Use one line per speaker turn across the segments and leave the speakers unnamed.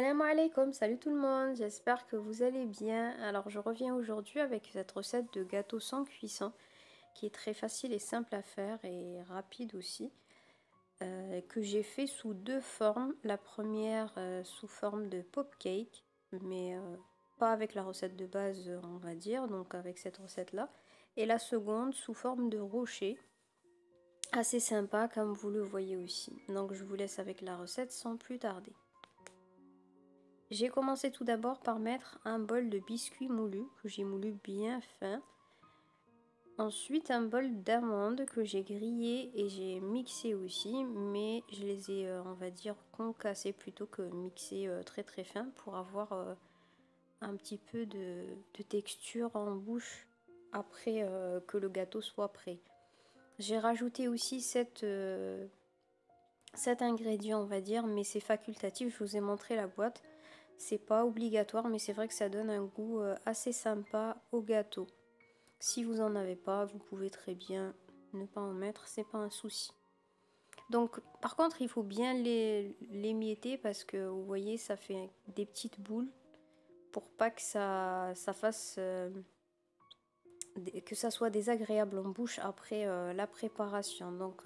Salam alaikum, salut tout le monde, j'espère que vous allez bien. Alors je reviens aujourd'hui avec cette recette de gâteau sans cuisson qui est très facile et simple à faire et rapide aussi, que j'ai fait sous deux formes. La première sous forme de pop cake, mais pas avec la recette de base on va dire, donc avec cette recette là. Et la seconde sous forme de rocher, assez sympa comme vous le voyez aussi. Donc je vous laisse avec la recette sans plus tarder. J'ai commencé tout d'abord par mettre un bol de biscuits moulus que j'ai moulu bien fin. Ensuite un bol d'amandes que j'ai grillé et j'ai mixé aussi, mais je les ai on va dire concassés plutôt que mixés très très fin pour avoir un petit peu de texture en bouche après que le gâteau soit prêt. J'ai rajouté aussi cet ingrédient on va dire, mais c'est facultatif, je vous ai montré la boîte. C'est pas obligatoire, mais c'est vrai que ça donne un goût assez sympa au gâteau. Si vous en avez pas, vous pouvez très bien ne pas en mettre, c'est pas un souci. Donc par contre il faut bien l'émietter parce que vous voyez ça fait des petites boules pour pas que ça fasse que ça soit désagréable en bouche après la préparation. Donc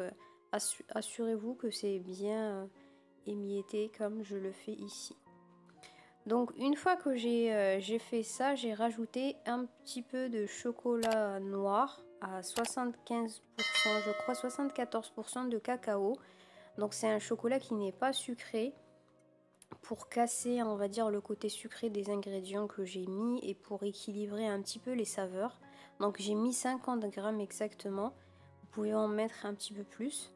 assurez-vous que c'est bien émietté comme je le fais ici. Donc une fois que j'ai fait ça, j'ai rajouté un petit peu de chocolat noir à 75%, je crois 74% de cacao. Donc c'est un chocolat qui n'est pas sucré pour casser, on va dire, le côté sucré des ingrédients que j'ai mis et pour équilibrer un petit peu les saveurs. Donc j'ai mis 50 grammes exactement, vous pouvez en mettre un petit peu plus.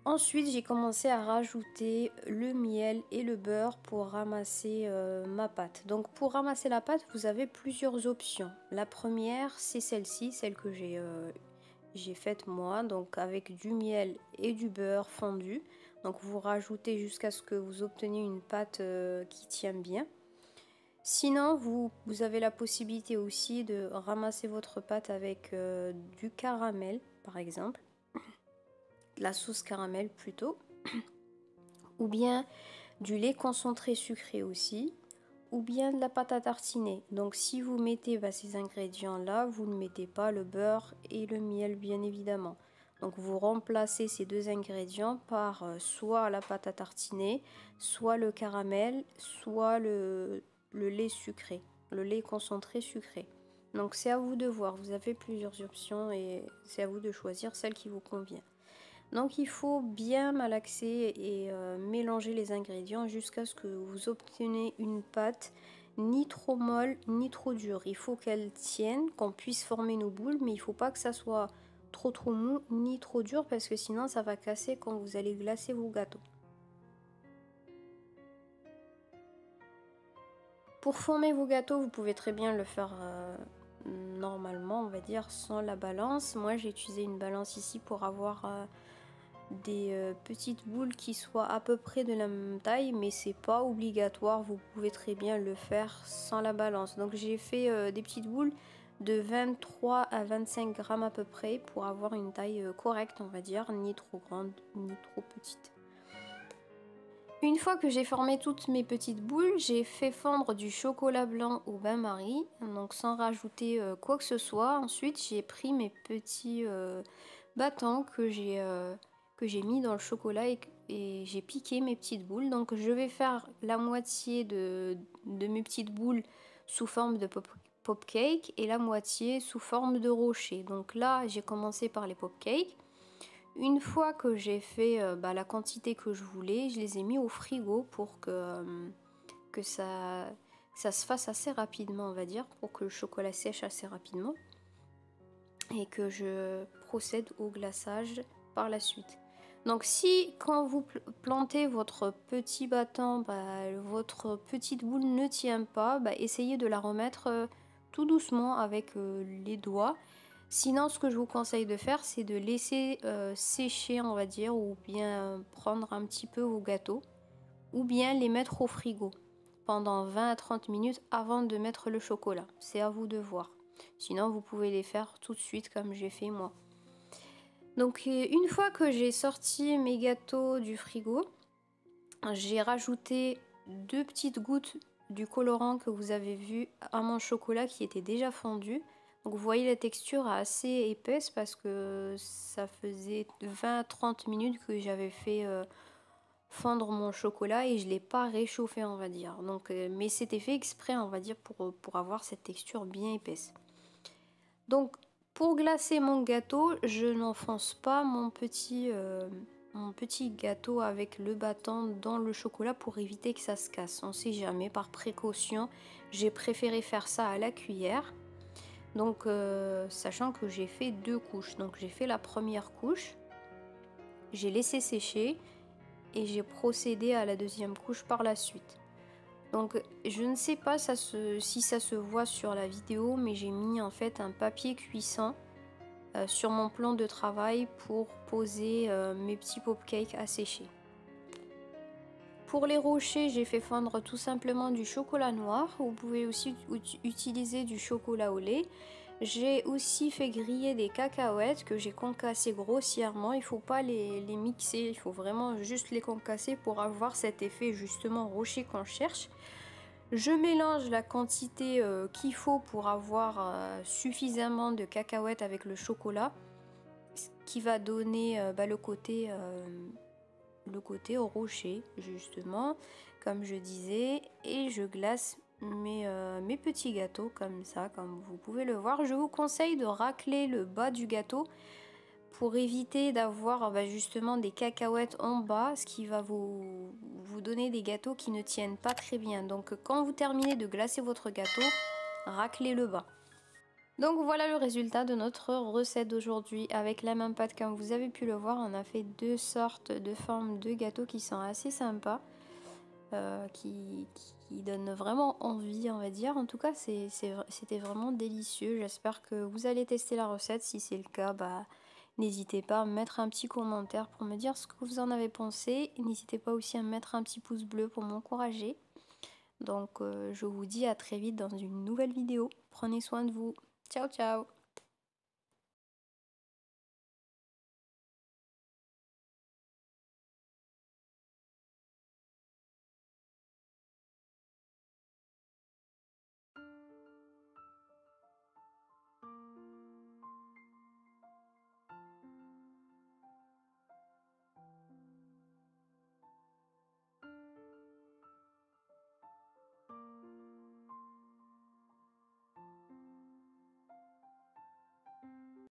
Ensuite, j'ai commencé à rajouter le miel et le beurre pour ramasser ma pâte. Donc pour ramasser la pâte, vous avez plusieurs options. La première, c'est celle-ci, celle que j'ai faite moi, donc avec du miel et du beurre fondu. Donc vous rajoutez jusqu'à ce que vous obteniez une pâte qui tient bien. Sinon, vous avez la possibilité aussi de ramasser votre pâte avec du caramel, par exemple. La sauce caramel plutôt, ou bien du lait concentré sucré aussi, ou bien de la pâte à tartiner. Donc si vous mettez ces ingrédients là, vous ne mettez pas le beurre et le miel bien évidemment. Donc vous remplacez ces deux ingrédients par soit la pâte à tartiner, soit le caramel, soit le lait sucré, le lait concentré sucré. Donc c'est à vous de voir, vous avez plusieurs options et c'est à vous de choisir celle qui vous convient. Donc il faut bien malaxer et mélanger les ingrédients jusqu'à ce que vous obteniez une pâte ni trop molle ni trop dure. Il faut qu'elle tienne, qu'on puisse former nos boules, mais il ne faut pas que ça soit trop mou ni trop dur parce que sinon ça va casser quand vous allez glacer vos gâteaux. Pour former vos gâteaux, vous pouvez très bien le faire normalement, on va dire, sans la balance. Moi j'ai utilisé une balance ici pour avoir des petites boules qui soient à peu près de la même taille, mais c'est pas obligatoire, vous pouvez très bien le faire sans la balance. Donc j'ai fait des petites boules de 23 à 25 grammes à peu près pour avoir une taille correcte on va dire, ni trop grande ni trop petite. Une fois que j'ai formé toutes mes petites boules, j'ai fait fondre du chocolat blanc au bain-marie, donc sans rajouter quoi que ce soit. Ensuite j'ai pris mes petits bâtons que j'ai mis dans le chocolat et j'ai piqué mes petites boules. Donc je vais faire la moitié de mes petites boules sous forme de pop cake et la moitié sous forme de rocher. Donc là j'ai commencé par les pop cakes. Une fois que j'ai fait la quantité que je voulais, je les ai mis au frigo pour que ça se fasse assez rapidement on va dire, pour que le chocolat sèche assez rapidement et que je procède au glaçage par la suite. Donc si quand vous plantez votre petit bâton, votre petite boule ne tient pas, essayez de la remettre tout doucement avec les doigts. Sinon ce que je vous conseille de faire, c'est de laisser sécher on va dire, ou bien prendre un petit peu vos gâteaux, ou bien les mettre au frigo pendant 20 à 30 minutes avant de mettre le chocolat. C'est à vous de voir. Sinon vous pouvez les faire tout de suite comme j'ai fait moi. Donc une fois que j'ai sorti mes gâteaux du frigo, j'ai rajouté 2 petites gouttes du colorant que vous avez vu à mon chocolat qui était déjà fondu. Donc vous voyez la texture assez épaisse parce que ça faisait 20-30 minutes que j'avais fait fondre mon chocolat et je ne l'ai pas réchauffé, on va dire. Donc, mais c'était fait exprès, on va dire, pour avoir cette texture bien épaisse. Donc pour glacer mon gâteau, je n'enfonce pas mon petit gâteau avec le bâton dans le chocolat pour éviter que ça se casse. On ne sait jamais, par précaution, j'ai préféré faire ça à la cuillère. Donc sachant que j'ai fait 2 couches. Donc j'ai fait la première couche, j'ai laissé sécher et j'ai procédé à la deuxième couche par la suite. Donc je ne sais pas si ça se voit sur la vidéo, mais j'ai mis en fait un papier cuisson sur mon plan de travail pour poser mes petits pop-cakes à sécher. Pour les rochers, j'ai fait fondre tout simplement du chocolat noir. Vous pouvez aussi utiliser du chocolat au lait. J'ai aussi fait griller des cacahuètes que j'ai concassées grossièrement. Il ne faut pas les mixer, il faut vraiment juste les concasser pour avoir cet effet justement rocher qu'on cherche. Je mélange la quantité qu'il faut pour avoir suffisamment de cacahuètes avec le chocolat, ce qui va donner le côté au rocher justement, comme je disais, et je glace mes petits gâteaux comme ça, comme vous pouvez le voir. Je vous conseille de racler le bas du gâteau pour éviter d'avoir justement des cacahuètes en bas, ce qui va vous donner des gâteaux qui ne tiennent pas très bien. Donc quand vous terminez de glacer votre gâteau, raclez le bas. Donc voilà le résultat de notre recette d'aujourd'hui avec la même pâte. Comme vous avez pu le voir, on a fait 2 sortes de formes de gâteaux qui sont assez sympas, qui donnent vraiment envie, on va dire. En tout cas, c'était vraiment délicieux. J'espère que vous allez tester la recette. Si c'est le cas, n'hésitez pas à me mettre un petit commentaire pour me dire ce que vous en avez pensé. N'hésitez pas aussi à me mettre un petit pouce bleu pour m'encourager. Donc je vous dis à très vite dans une nouvelle vidéo. Prenez soin de vous. Ciao ciao.